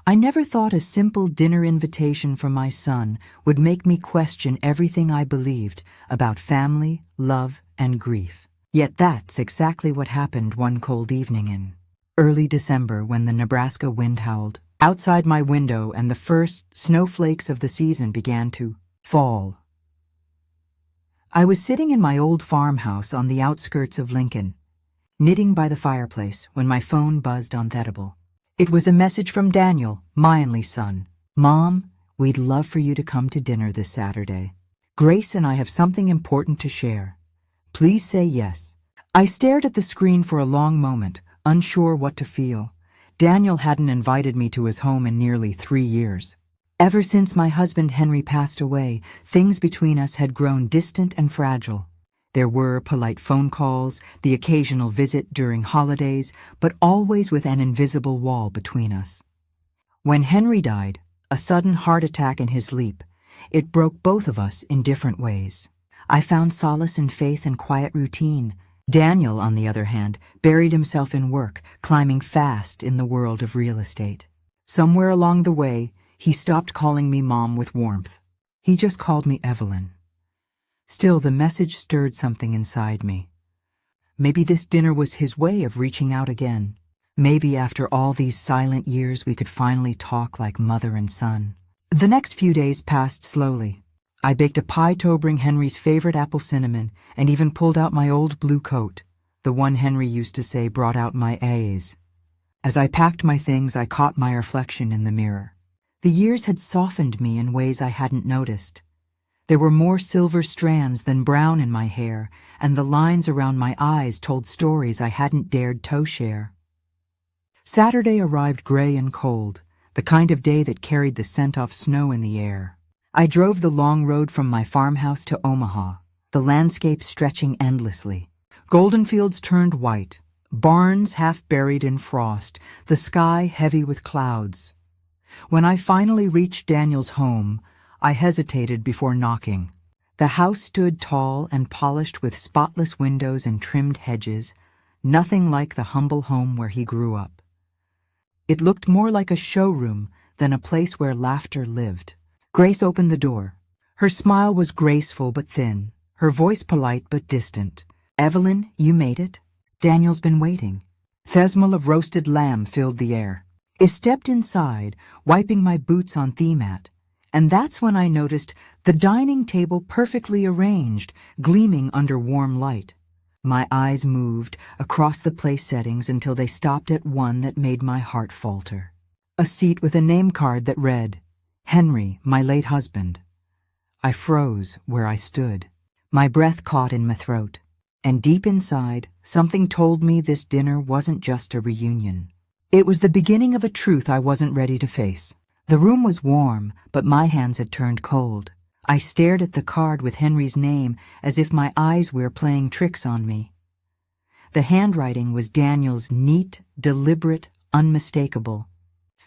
I never thought a simple dinner invitation from my son would make me question everything I believed about family, love, and grief. Yet that's exactly what happened one cold evening in early December when the Nebraska wind howled outside my window and the first snowflakes of the season began to fall. I was sitting in my old farmhouse on the outskirts of Lincoln, knitting by the fireplace when my phone buzzed on Thedible. It was a message from Daniel, my only son. "Mom, we'd love for you to come to dinner this Saturday. Grace and I have something important to share. Please say yes." I stared at the screen for a long moment, unsure what to feel. Daniel hadn't invited me to his home in nearly 3 years. Ever since my husband Henry passed away, things between us had grown distant and fragile. There were polite phone calls, the occasional visit during holidays, but always with an invisible wall between us. When Henry died, a sudden heart attack in his sleep, it broke both of us in different ways. I found solace in faith and quiet routine. Daniel, on the other hand, buried himself in work, climbing fast in the world of real estate. Somewhere along the way, he stopped calling me Mom with warmth. He just called me Evelyn. Still, the message stirred something inside me. Maybe this dinner was his way of reaching out again. Maybe after all these silent years we could finally talk like mother and son. The next few days passed slowly. I baked a pie to bring Henry's favorite apple cinnamon and even pulled out my old blue coat, the one Henry used to say brought out my A's. As I packed my things, I caught my reflection in the mirror. The years had softened me in ways I hadn't noticed. There were more silver strands than brown in my hair, and the lines around my eyes told stories I hadn't dared toe-share. Saturday arrived gray and cold, the kind of day that carried the scent of snow in the air. I drove the long road from my farmhouse to Omaha, the landscape stretching endlessly. Golden fields turned white, barns half buried in frost, the sky heavy with clouds. When I finally reached Daniel's home, I hesitated before knocking. The house stood tall and polished with spotless windows and trimmed hedges, nothing like the humble home where he grew up. It looked more like a showroom than a place where laughter lived. Grace opened the door. Her smile was graceful but thin, her voice polite but distant. "Evelyn, you made it. Daniel's been waiting." The smell of roasted lamb filled the air. I stepped inside, wiping my boots on the mat. And that's when I noticed the dining table perfectly arranged, gleaming under warm light. My eyes moved across the place settings until they stopped at one that made my heart falter. A seat with a name card that read, "Henry, my late husband." I froze where I stood. My breath caught in my throat. And deep inside, something told me this dinner wasn't just a reunion. It was the beginning of a truth I wasn't ready to face. The room was warm, but my hands had turned cold. I stared at the card with Henry's name as if my eyes were playing tricks on me. The handwriting was Daniel's, neat, deliberate, unmistakable.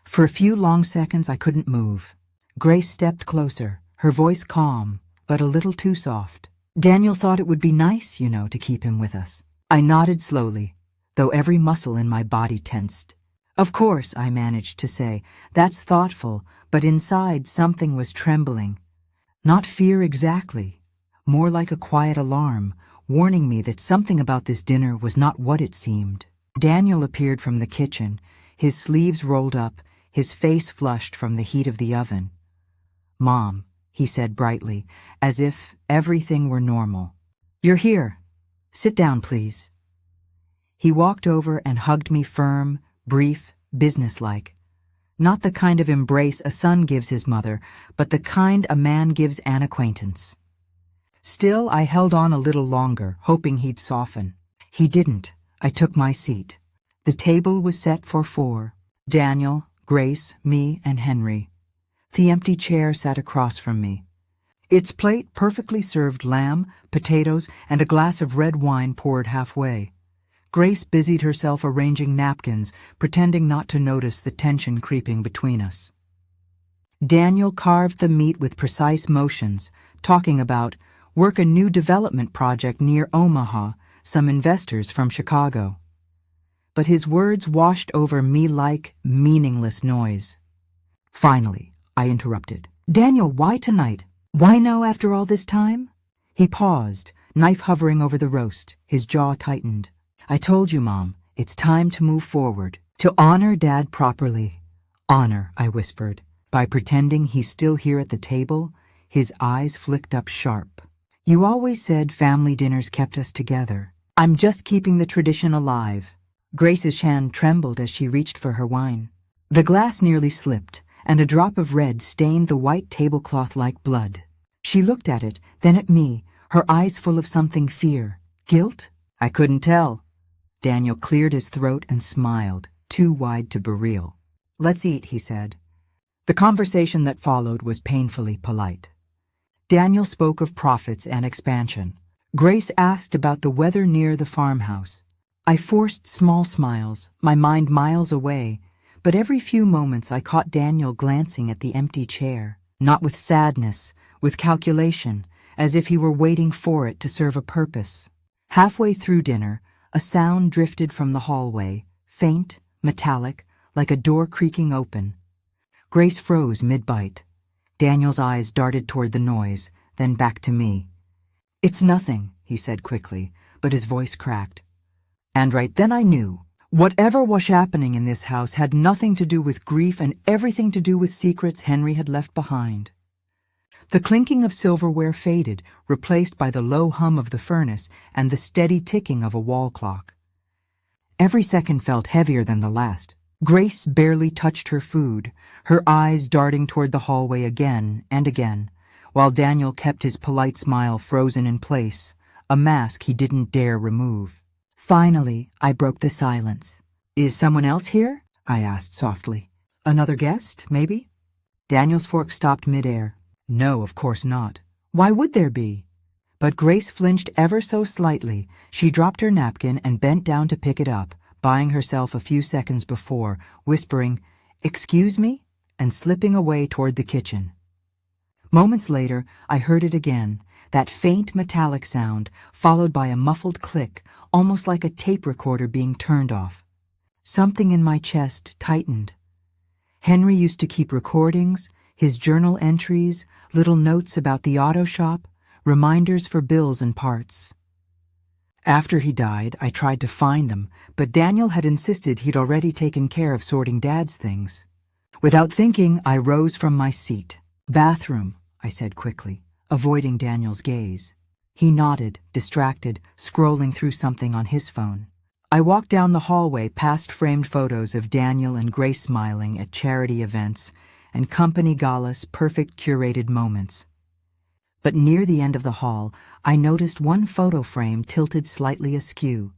For a few long seconds I couldn't move. Grace stepped closer, her voice calm, but a little too soft. "Daniel thought it would be nice, to keep him with us." I nodded slowly, though every muscle in my body tensed. "Of course," I managed to say. "That's thoughtful," but inside something was trembling. Not fear exactly, more like a quiet alarm, warning me that something about this dinner was not what it seemed. Daniel appeared from the kitchen, his sleeves rolled up, his face flushed from the heat of the oven. "Mom," he said brightly, as if everything were normal. "You're here. Sit down, please." He walked over and hugged me firm, brief, businesslike. Not the kind of embrace a son gives his mother, but the kind a man gives an acquaintance. Still, I held on a little longer, hoping he'd soften. He didn't. I took my seat. The table was set for 4. Daniel, Grace, me, and Henry. The empty chair sat across from me. Its plate perfectly served lamb, potatoes, and a glass of red wine poured halfway. Grace busied herself arranging napkins, pretending not to notice the tension creeping between us. Daniel carved the meat with precise motions, talking about work a new development project near Omaha, some investors from Chicago. But his words washed over me like meaningless noise. Finally, I interrupted. Daniel, why tonight? Why now after all this time? He paused, knife hovering over the roast, his jaw tightened. I told you, Mom, it's time to move forward. To honor Dad properly. Honor, I whispered. By pretending he's still here at the table, his eyes flicked up sharp. You always said family dinners kept us together. I'm just keeping the tradition alive. Grace's hand trembled as she reached for her wine. The glass nearly slipped, and a drop of red stained the white tablecloth like blood. She looked at it, then at me, her eyes full of something fear. Guilt? I couldn't tell. Daniel cleared his throat and smiled, too wide to be real. Let's eat, he said. The conversation that followed was painfully polite. Daniel spoke of profits and expansion. Grace asked about the weather near the farmhouse. I forced small smiles, my mind miles away, but every few moments I caught Daniel glancing at the empty chair, not with sadness, with calculation, as if he were waiting for it to serve a purpose. Halfway through dinner, a sound drifted from the hallway, faint, metallic, like a door creaking open. Grace froze mid-bite. Daniel's eyes darted toward the noise, then back to me. It's nothing, he said quickly, but his voice cracked. And right then I knew. Whatever was happening in this house had nothing to do with grief and everything to do with secrets Henry had left behind. The clinking of silverware faded, replaced by the low hum of the furnace and the steady ticking of a wall clock. Every second felt heavier than the last. Grace barely touched her food, her eyes darting toward the hallway again and again, while Daniel kept his polite smile frozen in place, a mask he didn't dare remove. Finally, I broke the silence. Is someone else here? I asked softly. Another guest, maybe? Daniel's fork stopped midair. No, of course not. Why would there be? But Grace flinched ever so slightly. She dropped her napkin and bent down to pick it up, buying herself a few seconds before, whispering, "Excuse me?" and slipping away toward the kitchen. Moments later, I heard it again, that faint metallic sound, followed by a muffled click, almost like a tape recorder being turned off. Something in my chest tightened. Henry used to keep recordings, his journal entries, little notes about the auto shop, reminders for bills and parts. After he died, I tried to find them, but Daniel had insisted he'd already taken care of sorting Dad's things. Without thinking, I rose from my seat. "Bathroom," I said quickly, avoiding Daniel's gaze. He nodded, distracted, scrolling through something on his phone. I walked down the hallway past framed photos of Daniel and Grace smiling at charity events and company galas, perfect curated moments. But near the end of the hall, I noticed one photo frame tilted slightly askew.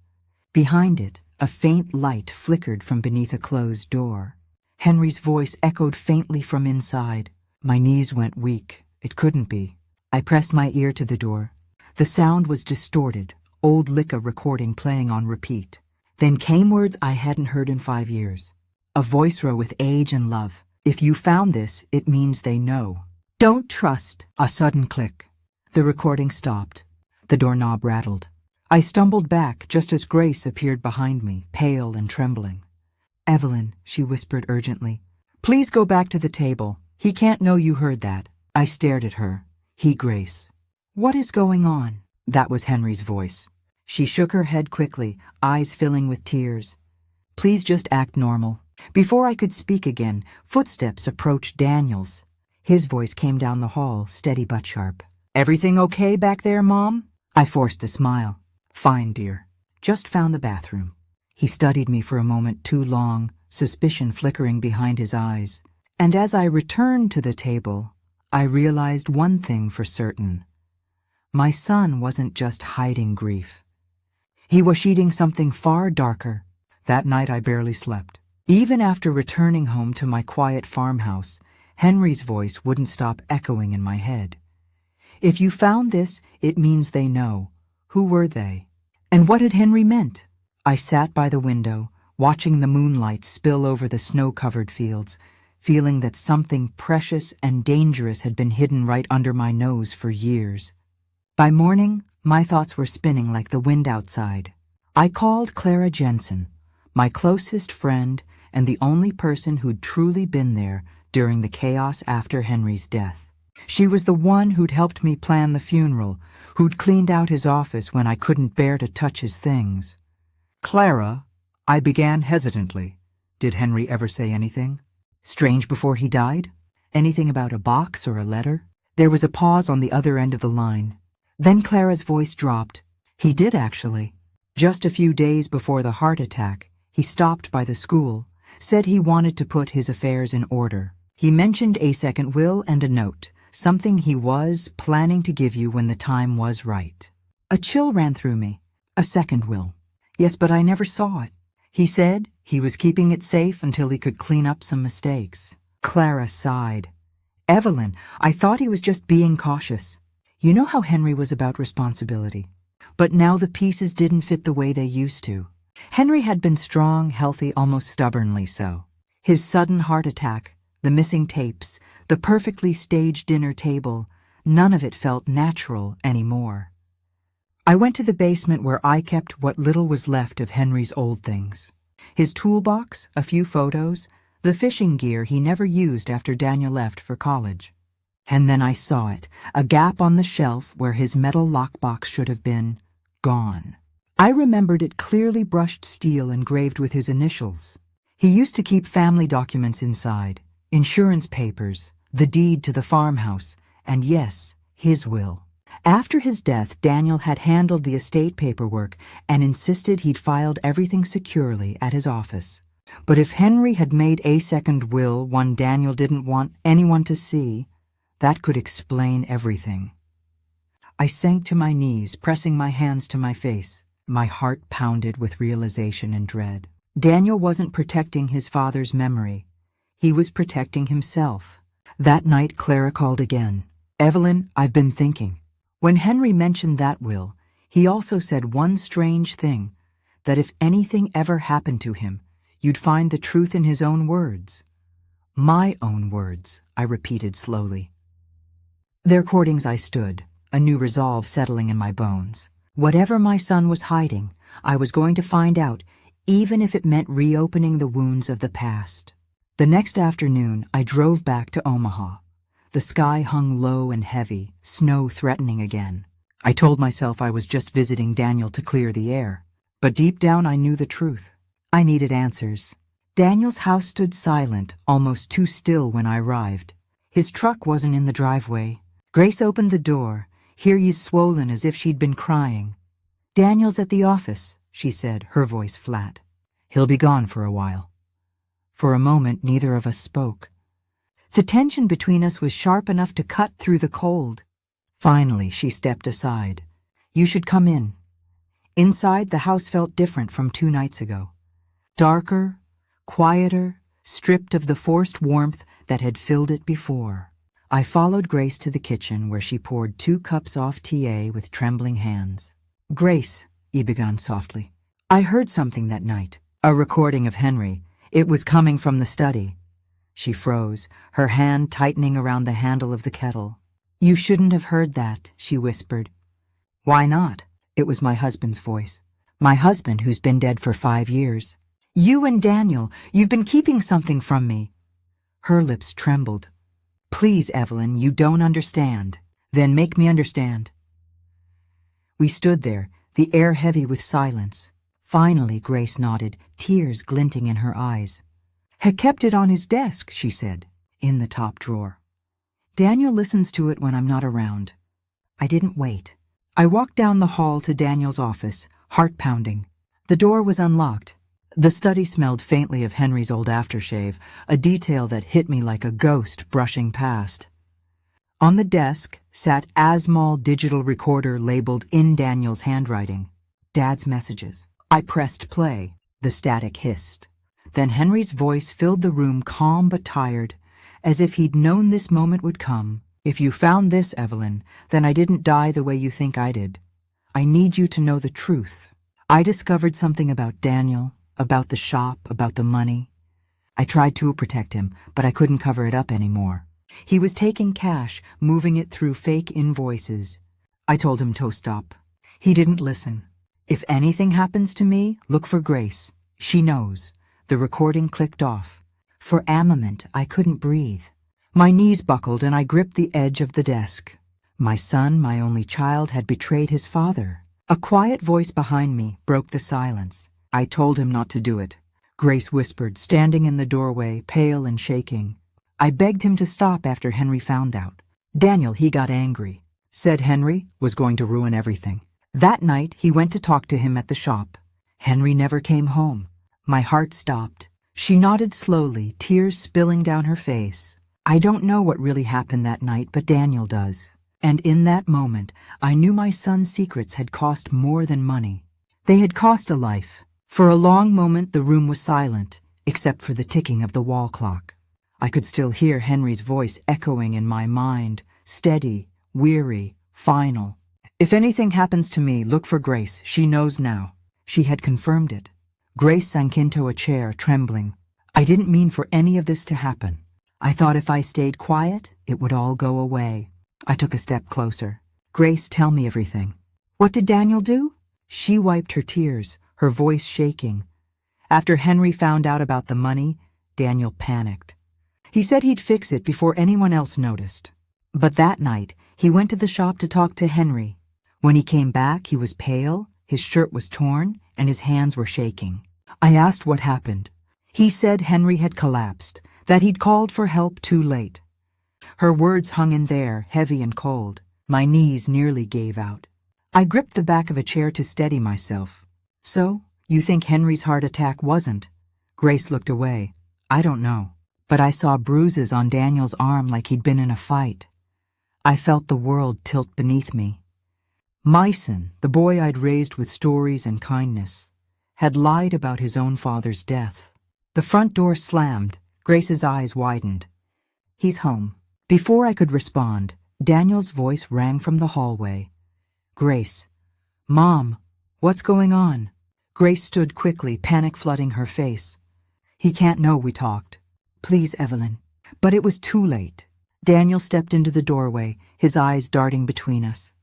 Behind it, a faint light flickered from beneath a closed door. Henry's voice echoed faintly from inside. My knees went weak. It couldn't be. I pressed my ear to the door. The sound was distorted, old Licca recording playing on repeat. Then came words I hadn't heard in 5 years. A voice row with age and love. "If you found this, it means they know. Don't trust." A sudden click. The recording stopped. The doorknob rattled. I stumbled back just as Grace appeared behind me, pale and trembling. "Evelyn," she whispered urgently, "please go back to the table. He can't know you heard that." I stared at her. He, Grace. "What is going on?" That was Henry's voice. She shook her head quickly, eyes filling with tears. "Please just act normal." Before I could speak again, footsteps approached Daniel's. His voice came down the hall, steady but sharp. "Everything okay back there, Mom?" I forced a smile. "Fine, dear. Just found the bathroom." He studied me for a moment too long, suspicion flickering behind his eyes. And as I returned to the table, I realized one thing for certain. My son wasn't just hiding grief. He was sheeting something far darker. That night I barely slept. Even after returning home to my quiet farmhouse, Henry's voice wouldn't stop echoing in my head. "If you found this, it means they know." Who were they? And what had Henry meant? I sat by the window, watching the moonlight spill over the snow-covered fields, feeling that something precious and dangerous had been hidden right under my nose for years. By morning, my thoughts were spinning like the wind outside. I called Clara Jensen, my closest friend and the only person who'd truly been there during the chaos after Henry's death. She was the one who'd helped me plan the funeral, who'd cleaned out his office when I couldn't bear to touch his things. Clara, I began hesitantly. Did Henry ever say anything? Strange before he died? Anything about a box or a letter? There was a pause on the other end of the line. Then Clara's voice dropped. He did, actually. Just a few days before the heart attack, he stopped by the school, said he wanted to put his affairs in order. He mentioned a second will and a note, something he was planning to give you when the time was right. A chill ran through me. A second will. Yes, but I never saw it. He said he was keeping it safe until he could clean up some mistakes. Clara sighed. Evelyn, I thought he was just being cautious. You know how Henry was about responsibility. But now the pieces didn't fit the way they used to. Henry had been strong, healthy, almost stubbornly so. His sudden heart attack, the missing tapes, the perfectly staged dinner table, none of it felt natural anymore. I went to the basement where I kept what little was left of Henry's old things. His toolbox, a few photos, the fishing gear he never used after Daniel left for college. And then I saw it, a gap on the shelf where his metal lockbox should have been, gone. I remembered it clearly brushed steel engraved with his initials. He used to keep family documents inside, insurance papers, the deed to the farmhouse, and yes, his will. After his death, Daniel had handled the estate paperwork and insisted he'd filed everything securely at his office. But if Henry had made a second will, one Daniel didn't want anyone to see, that could explain everything. I sank to my knees, pressing my hands to my face. My heart pounded with realization and dread. Daniel wasn't protecting his father's memory. He was protecting himself. That night, Clara called again. Evelyn, I've been thinking. When Henry mentioned that will, he also said one strange thing, that if anything ever happened to him, you'd find the truth in his own words. My own words, I repeated slowly. Their courtings I stood, a new resolve settling in my bones. Whatever my son was hiding, I was going to find out, even if it meant reopening the wounds of the past. The next afternoon, I drove back to Omaha. The sky hung low and heavy, snow threatening again. I told myself I was just visiting Daniel to clear the air. But deep down I knew the truth. I needed answers. Daniel's house stood silent, almost too still when I arrived. His truck wasn't in the driveway. Grace opened the door, ears swollen as if she'd been crying. Daniel's at the office, she said, her voice flat. He'll be gone for a while. For a moment, neither of us spoke. The tension between us was sharp enough to cut through the cold. Finally, she stepped aside. You should come in. Inside, the house felt different from 2 nights ago. Darker, quieter, stripped of the forced warmth that had filled it before. I followed Grace to the kitchen where she poured 2 cups off tea with trembling hands. Grace, he began softly. I heard something that night. A recording of Henry. It was coming from the study. She froze, her hand tightening around the handle of the kettle. You shouldn't have heard that, she whispered. Why not? It was my husband's voice. My husband, who's been dead for 5 years. You and Daniel, you've been keeping something from me. Her lips trembled. Please, Evelyn, you don't understand. Then make me understand. We stood there, the air heavy with silence. Finally, Grace nodded, tears glinting in her eyes. Had kept it on his desk, she said, in the top drawer. Daniel listens to it when I'm not around. I didn't wait. I walked down the hall to Daniel's office, heart pounding. The door was unlocked. The study smelled faintly of Henry's old aftershave, a detail that hit me like a ghost brushing past. On the desk sat Asmol digital recorder labeled in Daniel's handwriting. Dad's messages. I pressed play. The static hissed. Then Henry's voice filled the room, calm but tired, as if he'd known this moment would come. If you found this, Evelyn, then I didn't die the way you think I did. I need you to know the truth. I discovered something about Daniel, about the shop, about the money. I tried to protect him, but I couldn't cover it up anymore. He was taking cash, moving it through fake invoices. I told him to stop. He didn't listen. If anything happens to me, look for Grace. She knows. The recording clicked off. For a moment, I couldn't breathe. My knees buckled and I gripped the edge of the desk. My son, my only child, had betrayed his father. A quiet voice behind me broke the silence. I told him not to do it, Grace whispered, standing in the doorway, pale and shaking. I begged him to stop after Henry found out. Daniel, he got angry. Said Henry was going to ruin everything. That night, he went to talk to him at the shop. Henry never came home. My heart stopped. She nodded slowly, tears spilling down her face. I don't know what really happened that night, but Daniel does. And in that moment, I knew my son's secrets had cost more than money. They had cost a life. For a long moment, the room was silent, except for the ticking of the wall clock. I could still hear Henry's voice echoing in my mind, steady, weary, final. If anything happens to me, look for Grace. She knows now. She had confirmed it. Grace sank into a chair, trembling. I didn't mean for any of this to happen. I thought if I stayed quiet, it would all go away. I took a step closer. Grace, tell me everything. What did Daniel do? She wiped her tears, her voice shaking. After Henry found out about the money, Daniel panicked. He said he'd fix it before anyone else noticed. But that night, he went to the shop to talk to Henry. When he came back, he was pale, his shirt was torn, and his hands were shaking. I asked what happened. He said Henry had collapsed, that he'd called for help too late. Her words hung in there, heavy and cold. My knees nearly gave out. I gripped the back of a chair to steady myself. So, you think Henry's heart attack wasn't? Grace looked away. I don't know. But I saw bruises on Daniel's arm like he'd been in a fight. I felt the world tilt beneath me. Myson, the boy I'd raised with stories and kindness, had lied about his own father's death. The front door slammed. Grace's eyes widened. He's home. Before I could respond, Daniel's voice rang from the hallway. Grace. Mom, what's going on? Grace stood quickly, panic flooding her face. He can't know we talked. Please, Evelyn. But it was too late. Daniel stepped into the doorway, his eyes darting between us.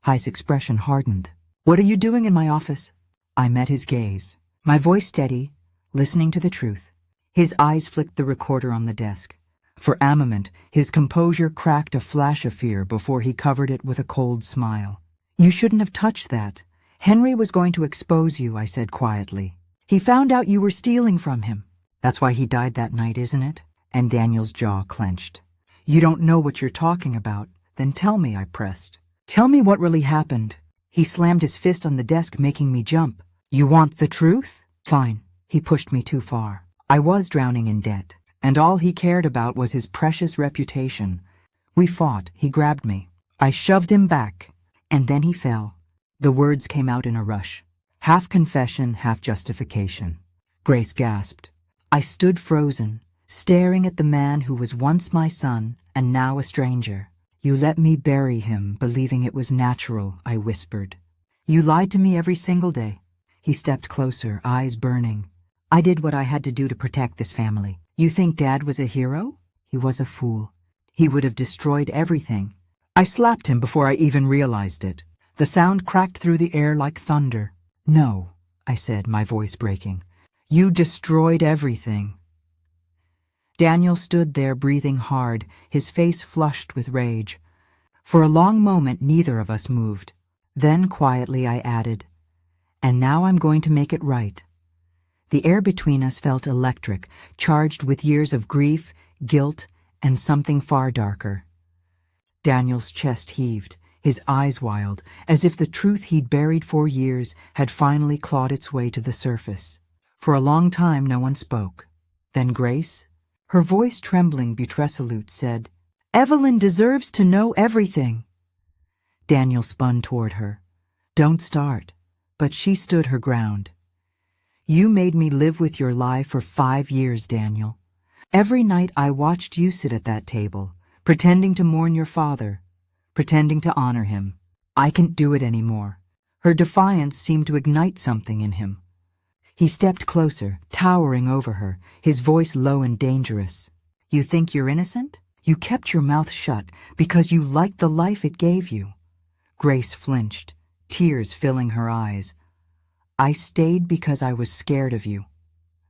High's expression hardened. What are you doing in my office? I met his gaze, my voice steady, listening to the truth. His eyes flicked the recorder on the desk. For a moment, his composure cracked a flash of fear before he covered it with a cold smile. You shouldn't have touched that. Henry was going to expose you, I said quietly. He found out you were stealing from him. That's why he died that night, isn't it? And Daniel's jaw clenched. You don't know what you're talking about. Then tell me, I pressed. Tell me what really happened. He slammed his fist on the desk, making me jump. You want the truth? Fine. He pushed me too far. I was drowning in debt, and all he cared about was his precious reputation. We fought. He grabbed me. I shoved him back, and then he fell. The words came out in a rush. Half confession, half justification. Grace gasped. I stood frozen, staring at the man who was once my son and now a stranger. You let me bury him, believing it was natural, I whispered. You lied to me every single day. He stepped closer, eyes burning. I did what I had to do to protect this family. You think Dad was a hero? He was a fool. He would have destroyed everything. I slapped him before I even realized it. The sound cracked through the air like thunder. No, I said, my voice breaking. You destroyed everything. Daniel stood there breathing hard, his face flushed with rage. For a long moment, neither of us moved. Then quietly I added, and now I'm going to make it right. The air between us felt electric, charged with years of grief, guilt, and something far darker. Daniel's chest heaved, his eyes wild, as if the truth he'd buried for years had finally clawed its way to the surface. For a long time, no one spoke. Then Grace, her voice trembling bitresolute, said, Evelyn deserves to know everything. Daniel spun toward her. Don't start. But she stood her ground. You made me live with your lie for 5 years, Daniel. Every night I watched you sit at that table, pretending to mourn your father, pretending to honor him. I can't do it anymore. Her defiance seemed to ignite something in him. He stepped closer, towering over her, his voice low and dangerous. You think you're innocent? You kept your mouth shut because you liked the life it gave you. Grace flinched, tears filling her eyes. I stayed because I was scared of you.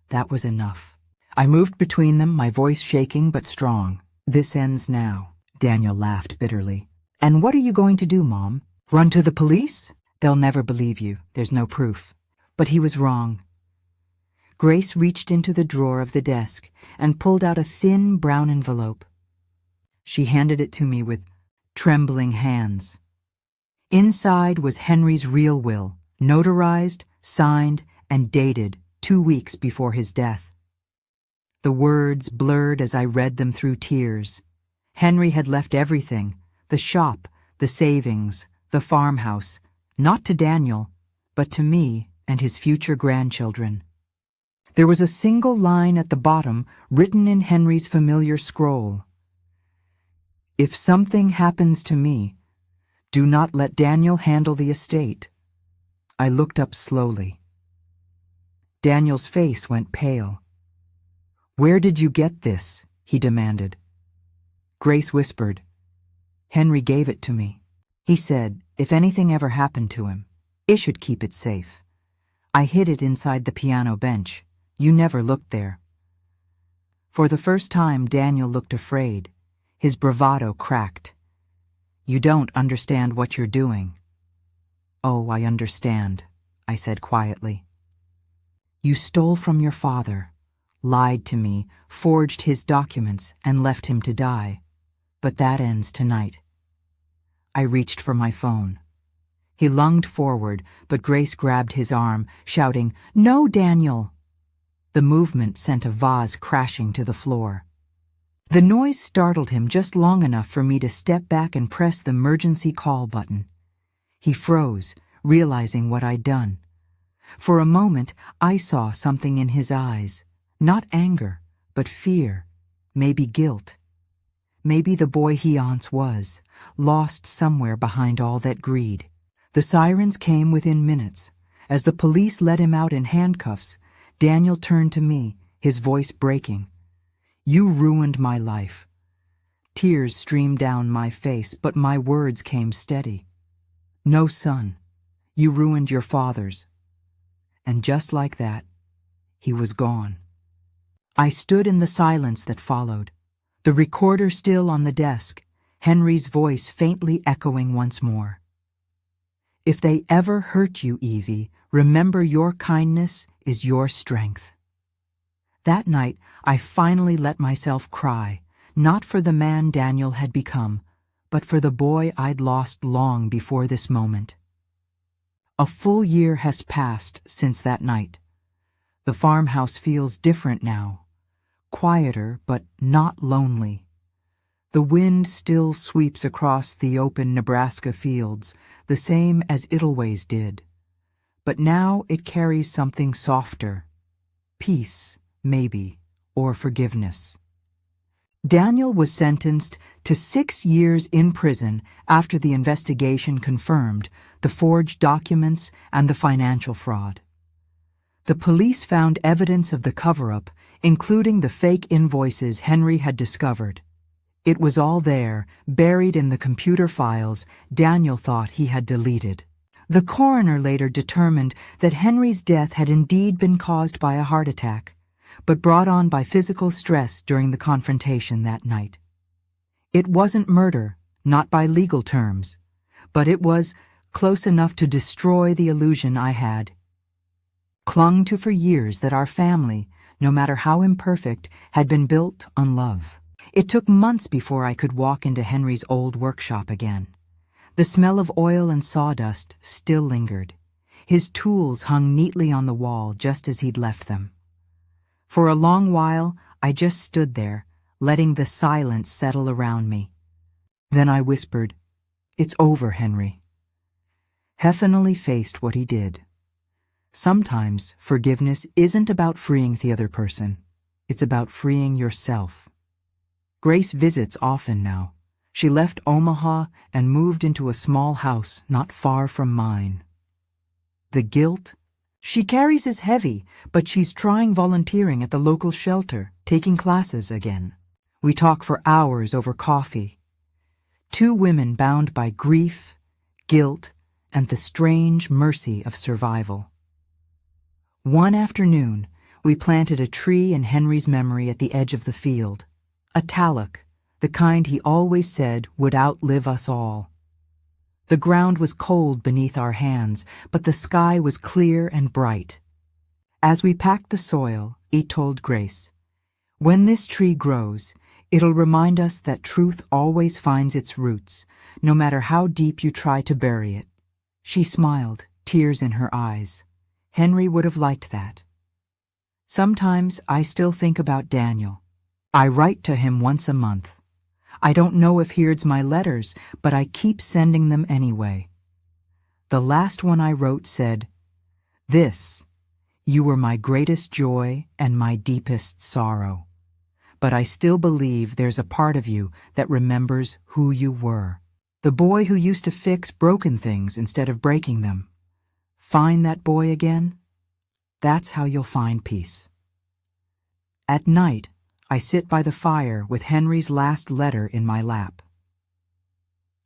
That was enough. I moved between them, my voice shaking but strong. "This ends now," Daniel laughed bitterly. "And what are you going to do, Mom? Run to the police? They'll never believe you. There's no proof." But he was wrong. Grace reached into the drawer of the desk and pulled out a thin brown envelope. She handed it to me with trembling hands. Inside was Henry's real will, notarized, signed, and dated 2 weeks before his death. The words blurred as I read them through tears. Henry had left everything, the shop, the savings, the farmhouse, not to Daniel, but to me and his future grandchildren. There was a single line at the bottom written in Henry's familiar scroll. "If something happens to me, do not let Daniel handle the estate." I looked up slowly. Daniel's face went pale. "Where did you get this?" he demanded. Grace whispered, "Henry gave it to me. He said if anything ever happened to him, I should keep it safe. I hid it inside the piano bench. You never looked there." For the first time, Daniel looked afraid. His bravado cracked. "You don't understand what you're doing." "Oh, I understand," I said quietly. "You stole from your father, lied to me, forged his documents, and left him to die. But that ends tonight." I reached for my phone. He lunged forward, but Grace grabbed his arm, shouting, "No, Daniel!" The movement sent a vase crashing to the floor. The noise startled him just long enough for me to step back and press the emergency call button. He froze, realizing what I'd done. For a moment, I saw something in his eyes. Not anger, but fear, maybe guilt. Maybe the boy he once was, lost somewhere behind all that greed. The sirens came within minutes. As the police let him out in handcuffs, Daniel turned to me, his voice breaking. "You ruined my life." Tears streamed down my face, but my words came steady. "No, son, you ruined your father's." And just like that, he was gone. I stood in the silence that followed, the recorder still on the desk, Henry's voice faintly echoing once more. "If they ever hurt you, Evie, remember your kindness is your strength." That night, I finally let myself cry, not for the man Daniel had become, but for the boy I'd lost long before this moment. A full year has passed since that night. The farmhouse feels different now, quieter but not lonely. The wind still sweeps across the open Nebraska fields, the same as it always did. But now it carries something softer. Peace, maybe, or forgiveness. Daniel was sentenced to 6 years in prison after the investigation confirmed the forged documents and the financial fraud. The police found evidence of the cover-up, including the fake invoices Henry had discovered. It was all there, buried in the computer files Daniel thought he had deleted. The coroner later determined that Henry's death had indeed been caused by a heart attack, but brought on by physical stress during the confrontation that night. It wasn't murder, not by legal terms, but it was close enough to destroy the illusion I had clung to for years, that our family, no matter how imperfect, had been built on love. It took months before I could walk into Henry's old workshop again. The smell of oil and sawdust still lingered. His tools hung neatly on the wall just as he'd left them. For a long while, I just stood there, letting the silence settle around me. Then I whispered, "It's over, Henry." Heffinally faced what he did. Sometimes forgiveness isn't about freeing the other person. It's about freeing yourself. Grace visits often now. She left Omaha and moved into a small house not far from mine. The guilt she carries is heavy, but she's trying volunteering at the local shelter, taking classes again. We talk for hours over coffee. 2 women bound by grief, guilt, and the strange mercy of survival. One afternoon, We planted a tree in Henry's memory at the edge of the field. A talloc, the kind he always said would outlive us all. The ground was cold beneath our hands, but the sky was clear and bright. As we packed the soil, he told Grace, "When this tree grows, it'll remind us that truth always finds its roots, no matter how deep you try to bury it." She smiled, tears in her eyes. Henry would have liked that. Sometimes I still think about Daniel. I write to him once a month. I don't know if he reads my letters, but I keep sending them anyway. The last one I wrote said, "This, you were my greatest joy and my deepest sorrow. But I still believe there's a part of you that remembers who you were. The boy who used to fix broken things instead of breaking them. Find that boy again? That's how you'll find peace." At night, I sit by the fire with Henry's last letter in my lap.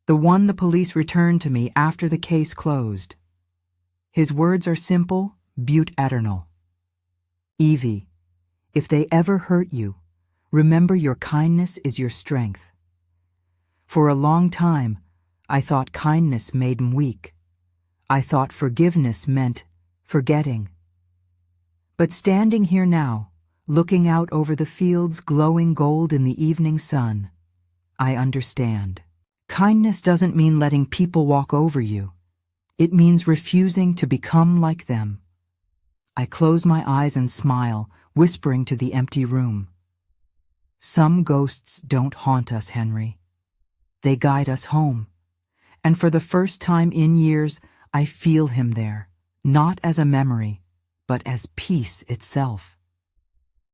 The one the police returned to me after the case closed. His words are simple, but eternal. "Evie, if they ever hurt you, remember your kindness is your strength. For a long time, I thought kindness made 'em weak. I thought forgiveness meant forgetting. But standing here now, looking out over the fields glowing gold in the evening sun, I understand. Kindness doesn't mean letting people walk over you. It means refusing to become like them." I close my eyes and smile, whispering to the empty room. Some ghosts don't haunt us, Henry. They guide us home. And for the first time in years, I feel him there, not as a memory, but as peace itself.